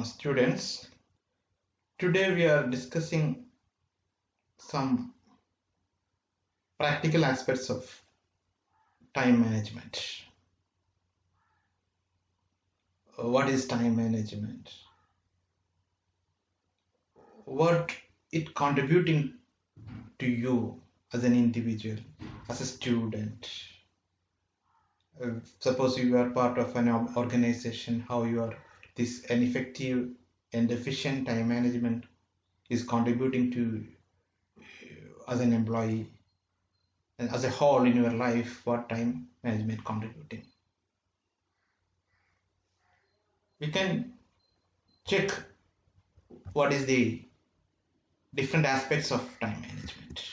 Students, today we are discussing some practical aspects of time management. What is time management? What it contributing to you as an individual, as a student? Suppose you are part of an organization, how you are this an effective and efficient time management is contributing to as an employee, and as a whole in your life, what time management contributing. We can check what is the different aspects of time management.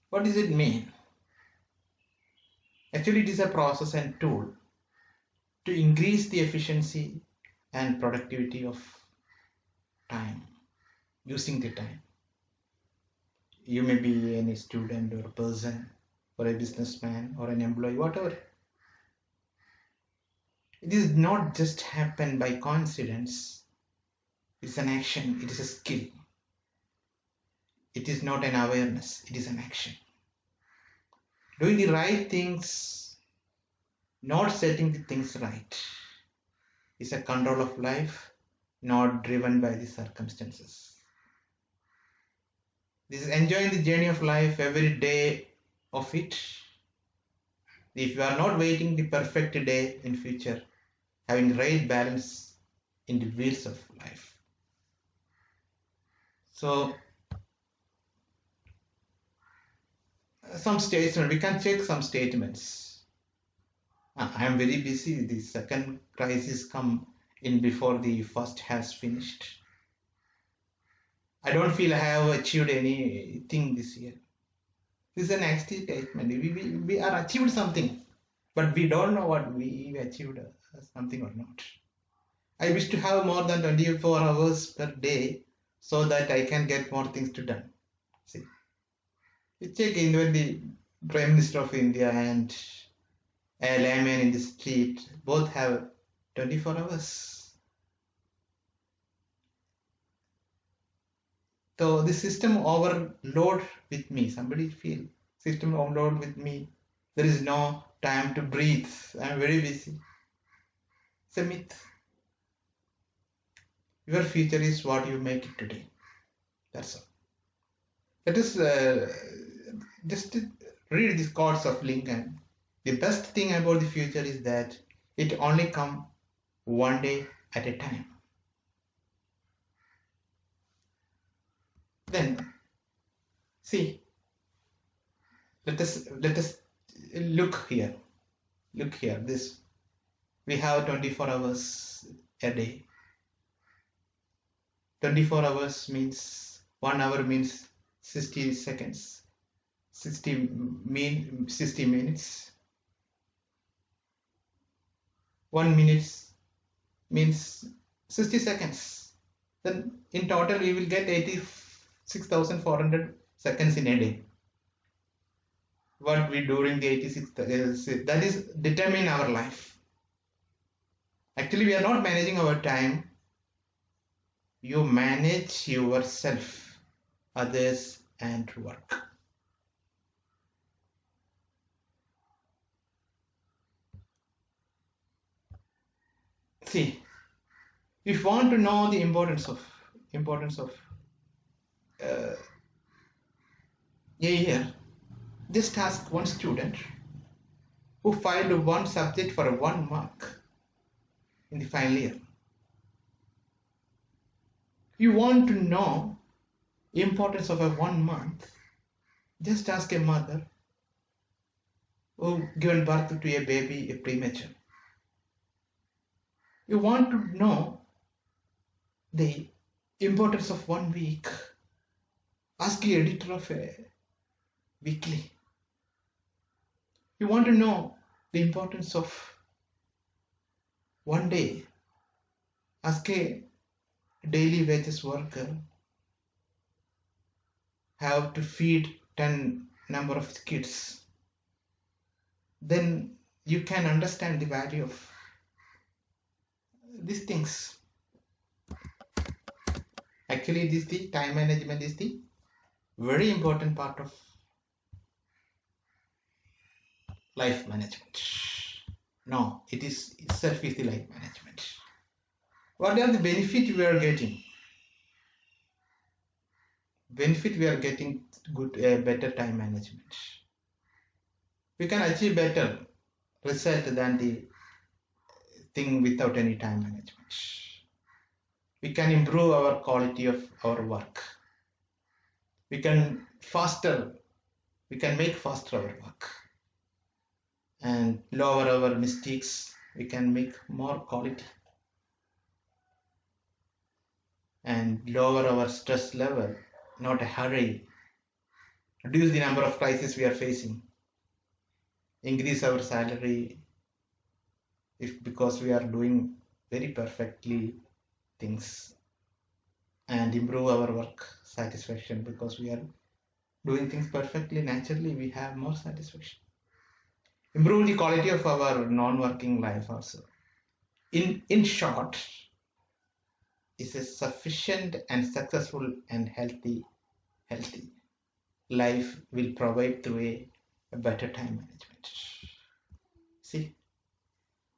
What does it mean? Actually, it is a process and tool to increase the efficiency and productivity of time, using the time. You may be any student or person or a businessman or an employee, whatever. It is not just happen by coincidence. It's an action, it is a skill. It is not an awareness, it is an action. Doing the right things, not setting the things right, is a control of life, not driven by the circumstances. This is enjoying the journey of life every day of it. If you are not waiting the perfect day in future, having the right balance in the wheels of life. So some statements, we can check some statements. I am very busy. The second crisis come in before the first has finished. I don't feel I have achieved anything this year. This is an active statement. We are achieved something, but we don't know what we achieved something or not. I wish to have more than 24 hours per day so that I can get more things to done. See, we check in when the Prime Minister of India and a layman in the street both have 24 hours. So the system overload with me. Somebody feel system overload with me. There is no time to breathe. I am very busy. It's a myth. Your future is what you make it today. That's all. Let us just read these quotes of Lincoln. The best thing about the future is that it only comes one day at a time. Then, see, let us look here. Look here. This we have 24 hours a day. 24 hours means 1 hour means 60 seconds. 60 minutes. 1 minute means 60 seconds. Then in total we will get 86,400 seconds in a day. What we do during the 86, that is determine our life. Actually, we are not managing our time. You manage yourself, others, and work. See, if you want to know the importance of a year, just ask one student who filed one subject for 1 mark in the final year. You want to know the importance of a 1 month, just ask a mother who given birth to a baby, a premature. You want to know the importance of 1 week, ask the editor of a weekly. You want to know the importance of 1 day, ask a daily wages worker have to feed 10 number of kids, then you can understand the value of these things. Actually, the time management is the very important part of life management. No, it is itself is the life management. What are the benefit we are getting? Benefit we are getting good, better time management. We can achieve better result than the thing without any time management. We can improve our quality of our work. We can make faster our work and lower our mistakes. We can make more quality and lower our stress level, not a hurry, reduce the number of crises we are facing, increase our salary if because we are doing very perfectly things, and improve our work satisfaction because we are doing things perfectly naturally, we have more satisfaction. Improve the quality of our non-working life also. In short, is a sufficient and successful and healthy life will provide through a better time management. See,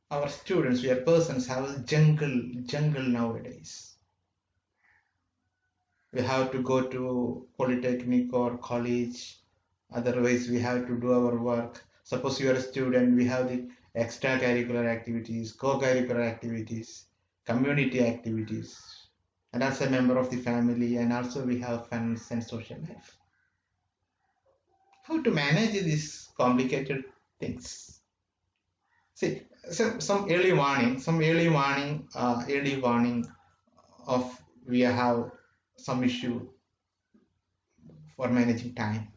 our students, we are persons, have a jungle nowadays. We have to go to Polytechnic or college, otherwise we have to do our work. Suppose you are a student, we have the extracurricular activities, co-curricular activities, community activities, and as a member of the family, and also we have friends and social life. How to manage these complicated things? See, some early warning of we have some issue for managing time.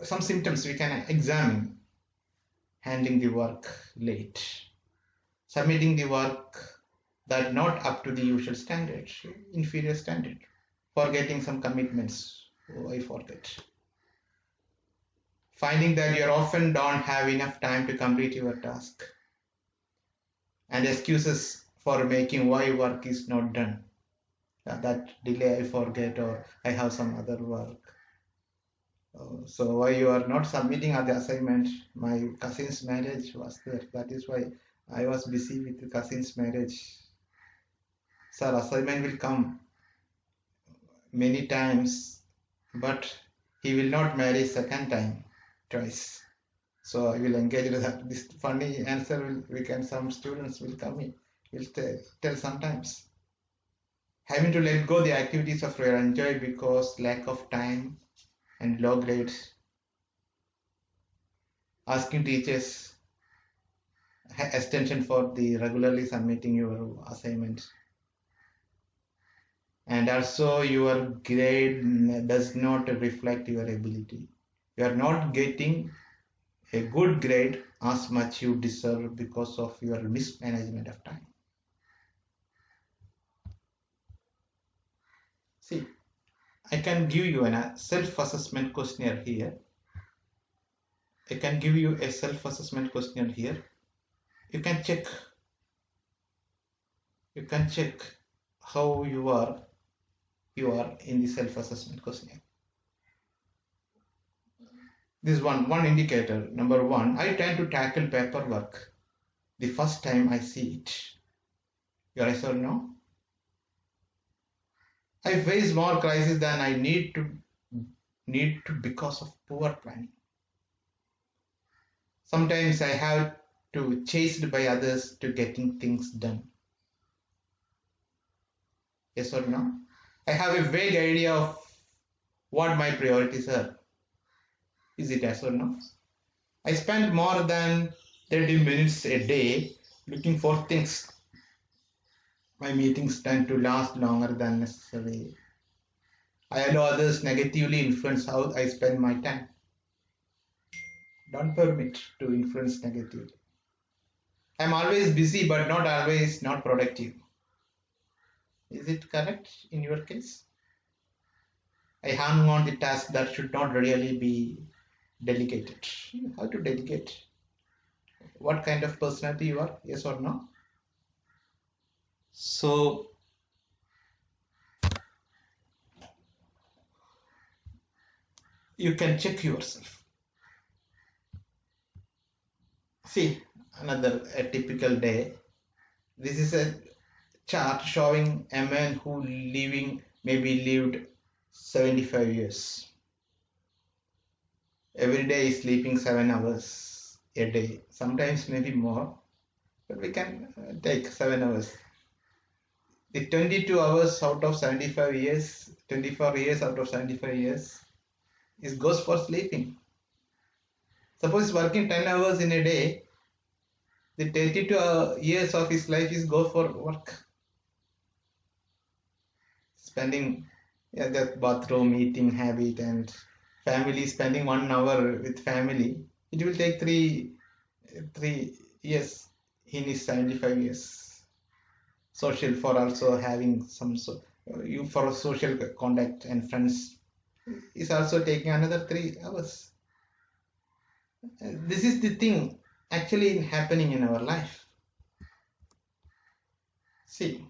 Some symptoms we can examine: handling the work late, submitting the work that not up to the usual standard, inferior standard, forgetting some commitments. Oh, I forget. Finding that you often don't have enough time to complete your task, and excuses for making why work is not done. That delay I forget, or I have some other work. So why you are not submitting the assignment? My cousin's marriage was there. That is why I was busy with the cousin's marriage. Sir, assignment will come many times, but he will not marry second time, twice. So I will engage that. This funny answer some students will come in, will tell sometimes. Having to let go the activities of your enjoy because lack of time and low grades. Asking teachers extension for the regularly submitting your assignments. And also your grade does not reflect your ability. You are not getting a good grade as much you deserve because of your mismanagement of time. See, I can give you a self-assessment questionnaire here. You can check how you are in the self-assessment questionnaire. This one indicator. Number one, I tend to tackle paperwork the first time I see it. Your yes or no? I face more crises than I need to because of poor planning. Sometimes I have to chased by others to getting things done. Yes or no? I have a vague idea of what my priorities are. Is it yes or no? I spend more than 30 minutes a day looking for things. My meetings tend to last longer than necessary. I allow others negatively influence how I spend my time. Don't permit to influence negatively. I'm always busy but not always not productive. Is it correct in your case? I hung on the task that should not really be delegated. How to delegate? What kind of personality you are? Yes or no? So you can check yourself. See, a typical day. This is a chart showing a man who maybe lived 75 years. Every day is sleeping 7 hours a day, sometimes maybe more, but we can take 7 hours. The 22 hours out of 75 years, 24 years out of 75 years is goes for sleeping. Suppose working 10 hours in a day, the 32 years of his life is go for work. Spending the bathroom, eating habit, and family, spending 1 hour with family. It will take three years in his 75 years. Social for also having you for social contact and friends is also taking another 3 hours. This is the thing actually happening in our life. See,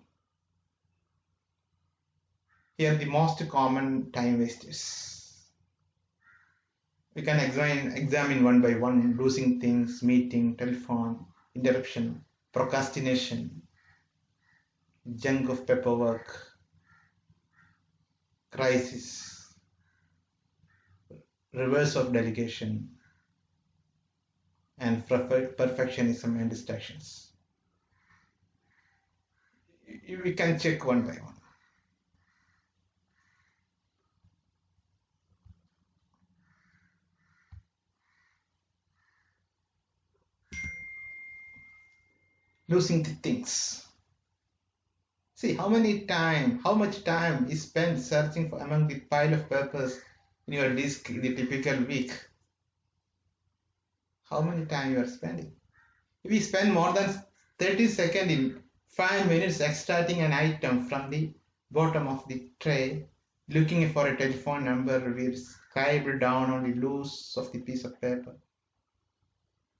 here the most common time wasters. We can examine one by one: losing things, meeting, telephone, interruption, procrastination, junk of paperwork, crisis, reverse of delegation, and perfectionism and distractions. We can check one by one. Losing the things. See how much time is spent searching for among the pile of papers in your disk in the typical week. How many time you are spending? If we spend more than 30 seconds in 5 minutes extracting an item from the bottom of the tray, looking for a telephone number we scribbled down on the loose of the piece of paper,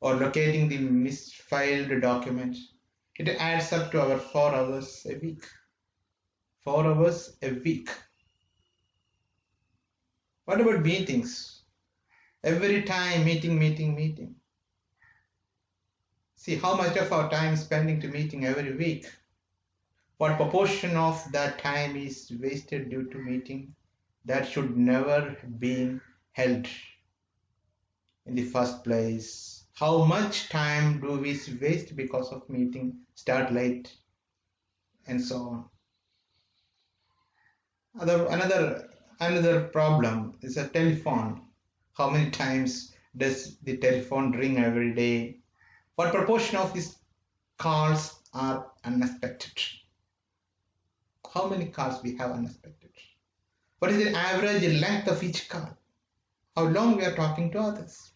or locating the misfiled document, it adds up to our 4 hours a week. 4 hours a week. What about meetings? Every time meeting. See how much of our time is spending to meeting every week. What proportion of that time is wasted due to meeting that should never have been held in the first place? How much time do we waste because of meeting, start late, and so on? Another problem is a telephone. How many times does the telephone ring every day? What proportion of these calls are unexpected? How many calls we have unexpected? What is the average length of each call? How long we are talking to others?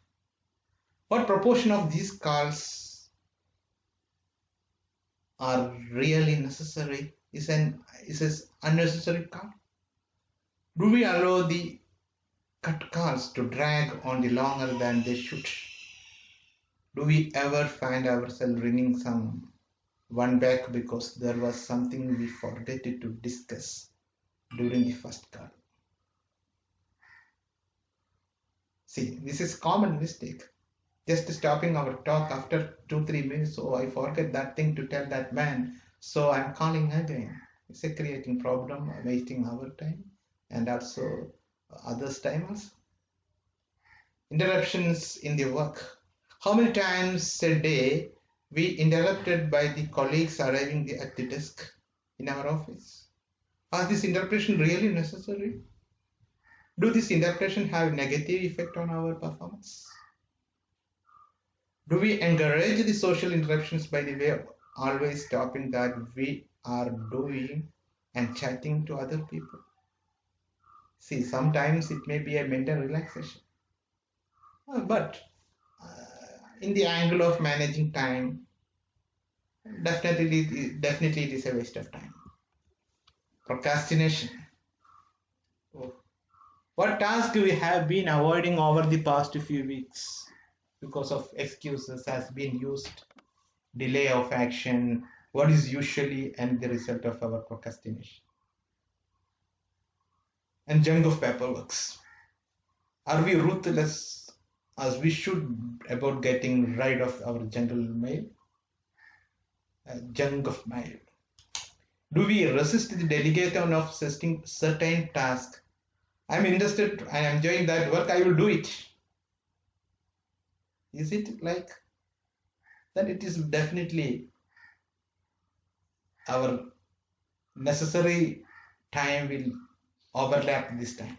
What proportion of these calls are really necessary? Is an unnecessary call? Do we allow the cut calls to drag on the longer than they should? Do we ever find ourselves ringing one back because there was something we forgot to discuss during the first call? See, this is common mistake. Just stopping our talk after 2-3 minutes. Oh, I forget that thing to tell that man, so I'm calling again. It's a creating problem, wasting our time and also others' time also. Interruptions in the work. How many times a day we interrupted by the colleagues arriving at the desk in our office? Are this interruption really necessary? Do this interruption have negative effect on our performance? Do we encourage the social interruptions by the way of always stopping that we are doing and chatting to other people? See, sometimes it may be a mental relaxation. But in the angle of managing time, definitely it is a waste of time. Procrastination. Oh. What task we have been avoiding over the past few weeks because of excuses has been used, delay of action, what is usually and the result of our procrastination, and junk of paperworks. Are we ruthless as we should about getting rid of our general mail? Junk of mail. Do we resist the delegation of certain tasks? I'm interested, I'm enjoying that work, I will do it. Is it like that? It is definitely our necessary time will overlap this time.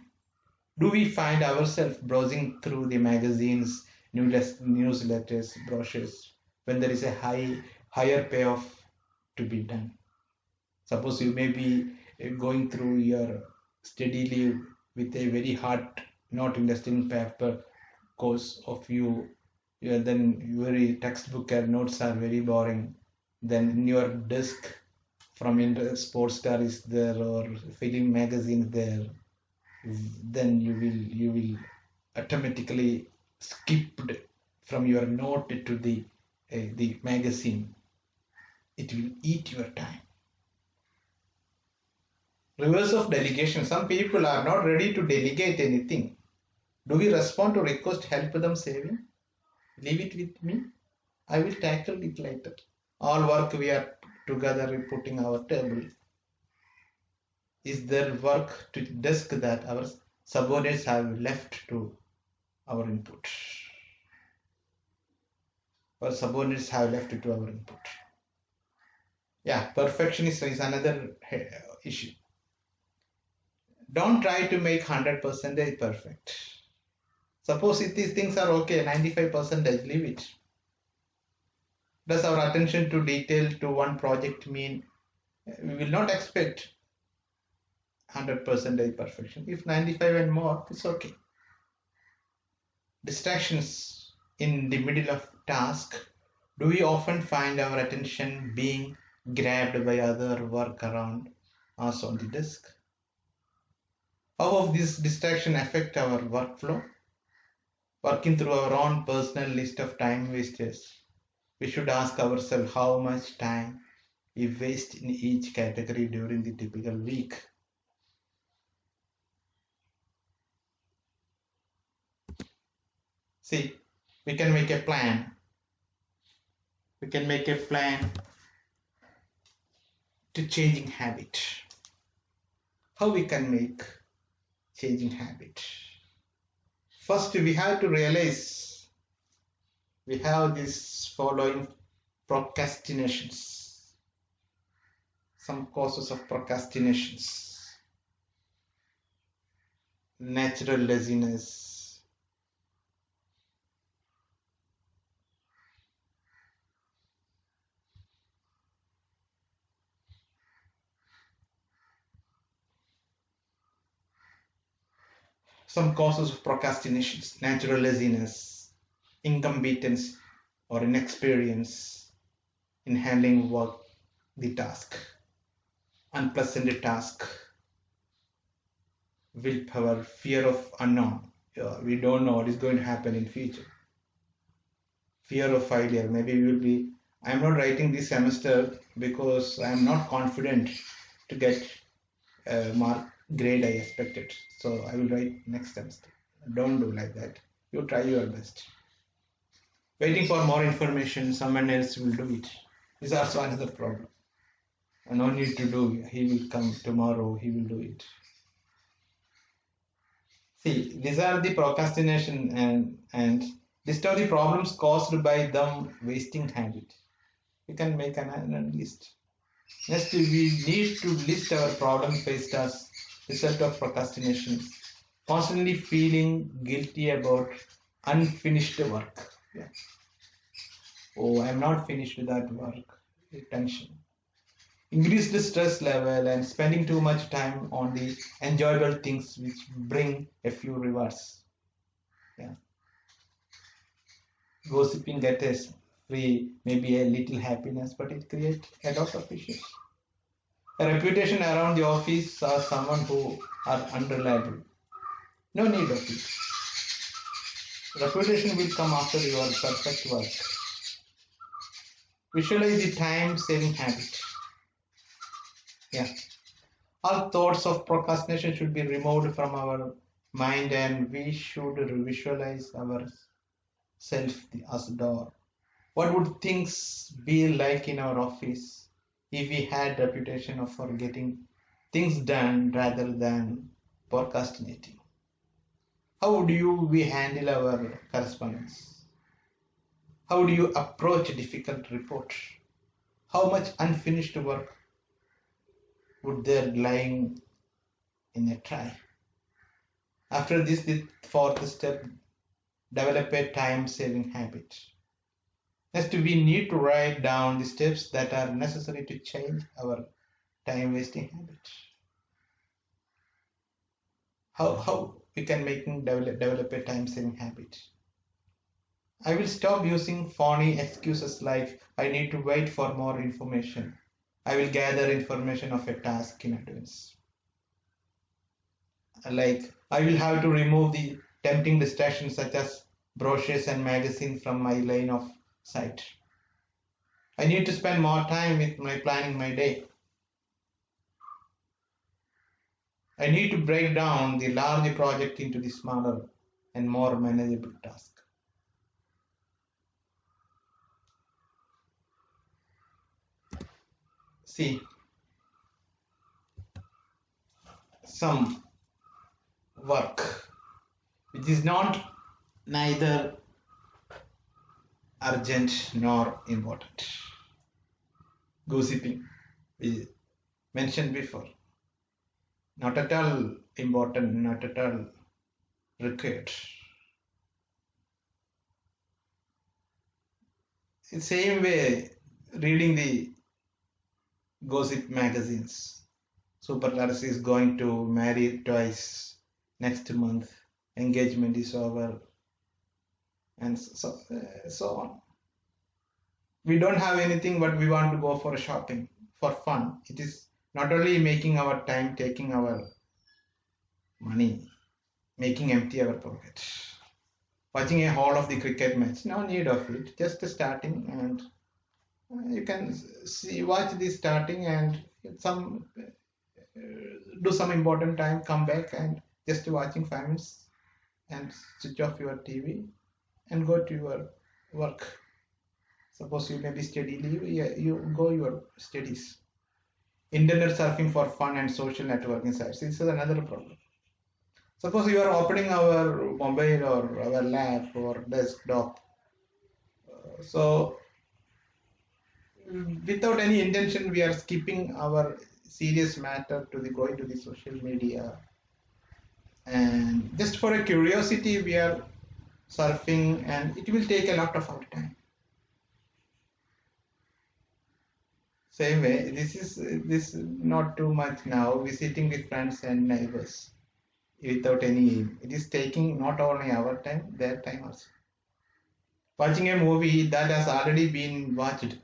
Do we find ourselves browsing through the magazines, newsletters, brochures when there is a higher payoff to be done? Suppose you may be going through your study leave with a very hard, not interesting paper course of you, then your textbook and notes are very boring. Then in your desk from sports star is there or film magazine there, then you will automatically skipped from your note to the magazine. It will eat your time. Reverse of delegation. Some people are not ready to delegate anything. Do we respond to request help them saving? Leave it with me. I will tackle it later. All work we are together putting our table. Is there work to desk that our subordinates have left to our input? Our subordinates have left to our input. Yeah, perfectionism is another issue. Don't try to make 100% perfect. Suppose if these things are okay, 95%, leave it. Does our attention to detail to one project mean we will not expect 100% perfection? If 95 and more, it's okay. Distractions in the middle of task. Do we often find our attention being grabbed by other work around us on the desk? How does this distraction affect our workflow? Working through our own personal list of time wasters, we should ask ourselves how much time we waste in each category during the typical week. See, we can make a plan. We can make a plan to changing habit. How we can make changing habit? First, we have to realize we have this following procrastinations. Some causes of procrastinations: natural laziness, some causes of procrastinations: natural laziness, incompetence or inexperience in handling work, the task, unpleasant task, willpower, fear of unknown. We don't know what is going to happen in future. Fear of failure. Maybe we will be, I'm not writing this semester because I'm not confident to get a mark grade I expected. So I will write next semester. Don't do like that. You try your best. Waiting for more information, someone else will do it. Is also another problem. No need to do. He will come tomorrow. He will do it. See, these are the procrastination and list of the problems caused by them wasting habit. We can make an list. Next, we need to list our problem faced as result of procrastination. Constantly feeling guilty about unfinished work. Yeah. Oh, I'm not finished with that work. Tension. Increased stress level and spending too much time on the enjoyable things which bring a few rewards. Yeah. Gossiping gets us free, maybe a little happiness, but it creates a lot of issues. A reputation around the office as someone who are unreliable. No need of it. Reputation will come after your perfect work. Visualize the time-saving habit. Yeah. All thoughts of procrastination should be removed from our mind, and we should visualize ourselves as door. What would things be like in our office if we had reputation of for getting things done rather than procrastinating? How would we handle our correspondence? How do you approach a difficult report? How much unfinished work would there lying in a tray? After this, the fourth step, develop a time-saving habit. Next, we need to write down the steps that are necessary to change our time-wasting habit. How we can develop a time-saving habit? I will stop using phony excuses like I need to wait for more information. I will gather information of a task in advance. Like I will have to remove the tempting distractions such as brochures and magazines from my line of sight. I need to spend more time with my planning my day. I need to break down the large project into the smaller and more manageable task. See, some work which is not neither urgent nor important. Gossiping, we mentioned before, not at all important, not at all required. In the same way, reading the gossip magazines. Superstars is going to marry twice next month. Engagement is over, and so on. We don't have anything, but we want to go for shopping for fun. It is not only making our time, taking our money, making empty our pocket. Watching a whole of the cricket match, no need of it. Just starting, and you can watch the starting and some do some important time, come back and just watching 5 minutes and switch off your TV and go to your work. Suppose you may be study leave, you go your studies. Internet surfing for fun and social networking sites. This is another problem. Suppose you are opening our mobile or our lap or desktop. So without any intention, we are skipping our serious matter to the going to the social media, and just for a curiosity we are surfing, and it will take a lot of our time. Same way, this not too much now visiting with friends and neighbors without any aim. It is taking not only our time, their time also. Watching a movie that has already been watched,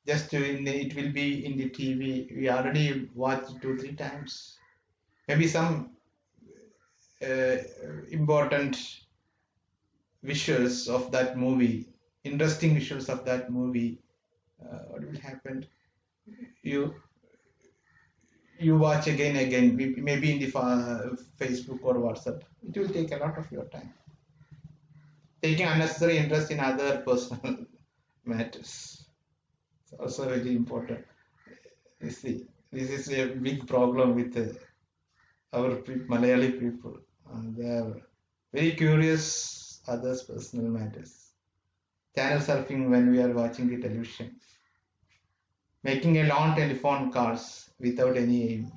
just it will be in the TV. We already watched 2 3 times. Maybe some important visuals of that movie, interesting visuals of that movie. What will happen? You watch again, maybe in the Facebook or WhatsApp. It will take a lot of your time. Taking unnecessary interest in other personal matters. It's also very important. You see, this is a big problem with our Malayali people. They are very curious others' personal matters. Channel surfing when we are watching the television. Making a long telephone calls without any aim.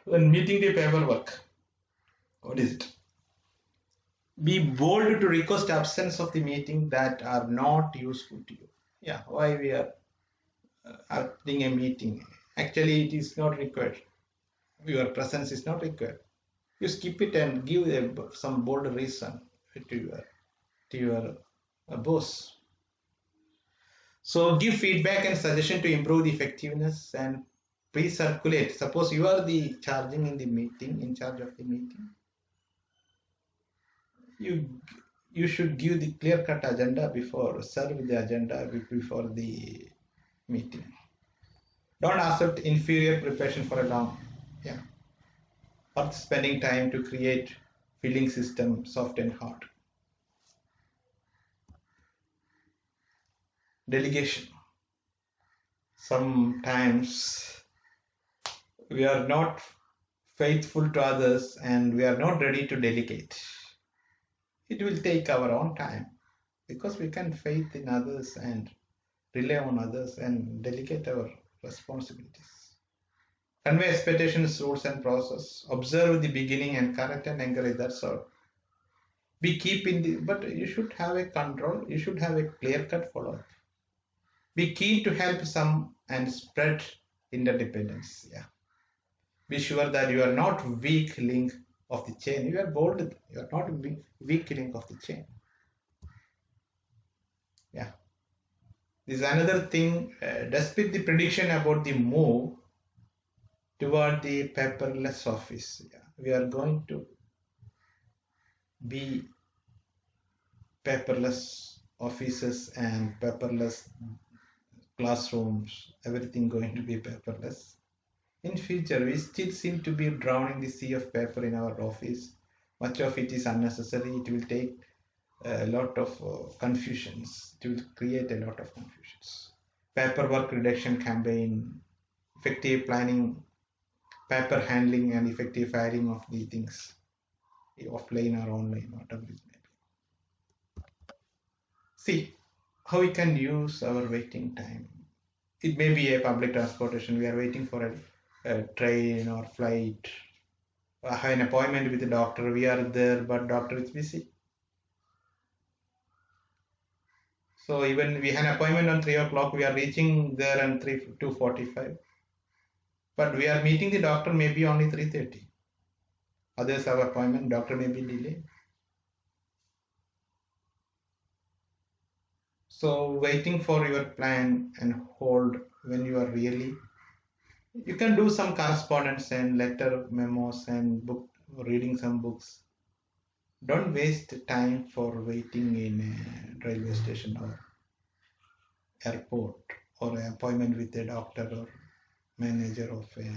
When meeting the paperwork, what is it? Be bold to request absence of the meeting that are not useful to you. Yeah, why we are having a meeting? Actually, it is not required. Your presence is not required. You skip it and give some bold reason to your boss. So give feedback and suggestion to improve the effectiveness and please circulate. Suppose you are the charging in the meeting, in charge of the meeting. You should give the clear-cut agenda before, serve the agenda before the meeting. Don't accept inferior preparation for a long, yeah, or spending time to create feeling system soft and hard. Delegation. Sometimes we are not faithful to others and we are not ready to delegate. It will take our own time because we can faith in others and rely on others and delegate our responsibilities. Convey expectations, rules and process. Observe the beginning and correct and encourage. That's all. Be keep in the, but you should have a control. You should have a clear-cut follow-up. Be keen to help some and spread interdependence. Yeah. Be sure that you are not weak link of the chain. You are bold. You are not weak link of the chain. Yeah. This is another thing. Despite the prediction about the move toward the paperless office, yeah, we are going to be paperless offices and paperless classrooms. Everything going to be paperless. In future, we still seem to be drowning the sea of paper in our office. Much of it is unnecessary. It will take a lot of confusions. It will create a lot of confusions. Paperwork reduction campaign, effective planning, paper handling, and effective firing of the things, offline or online, whatever it may be. See how we can use our waiting time. It may be a public transportation. We are waiting for a train or flight. I have an appointment with the doctor. We are there, but doctor is busy. So even we had an appointment on 3 o'clock. We are reaching there at 2:45. But we are meeting the doctor maybe only 3:30. Others have appointment. Doctor may be delayed. So waiting for your plan and hold when you are really, you can do some correspondence and letter memos and book reading some books. Don't waste time for waiting in a railway station or airport or an appointment with a doctor or manager of a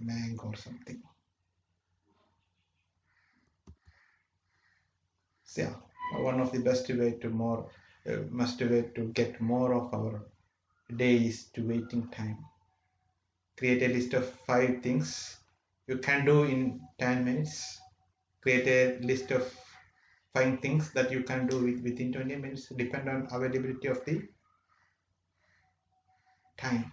bank or something. So yeah, one of the best way to get more of our day is to waiting time. Create a list of 5 things you can do in 10 minutes. Create a list of 5 things that you can do within 20 minutes. Depend on availability of the time.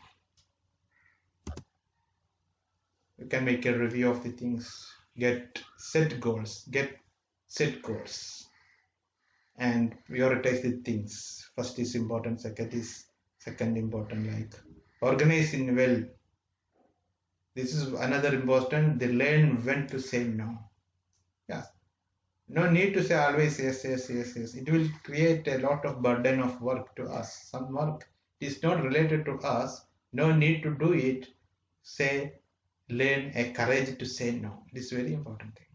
You can make a review of the things. Set goals and prioritize the things. First is important, second important, like organize in well. This is another important. They learn when to say no. Yeah, no need to say always yes. It will create a lot of burden of work to us. Some work is not related to us. No need to do it. Learn a courage to say no. It is very important thing.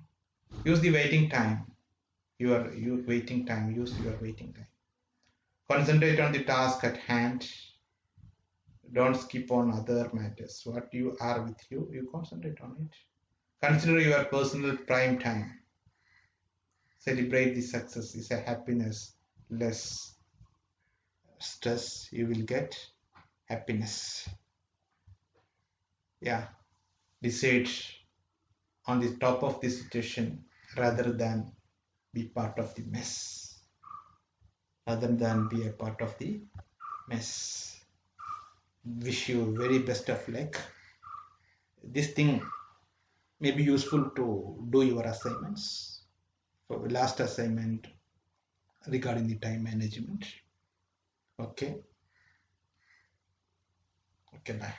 Use the waiting time. Your waiting time. Use your waiting time. Concentrate on the task at hand. Don't skip on other matters. What you are with you, you concentrate on it. Consider your personal prime time. Celebrate the success. It's a happiness. Less stress, you will get happiness. Yeah. Decide on the top of the situation rather than be part of the mess. Rather than be a part of the mess. Wish you very best of luck. This thing may be useful to do your assignments. For the last assignment regarding the time management. Okay. Okay, bye.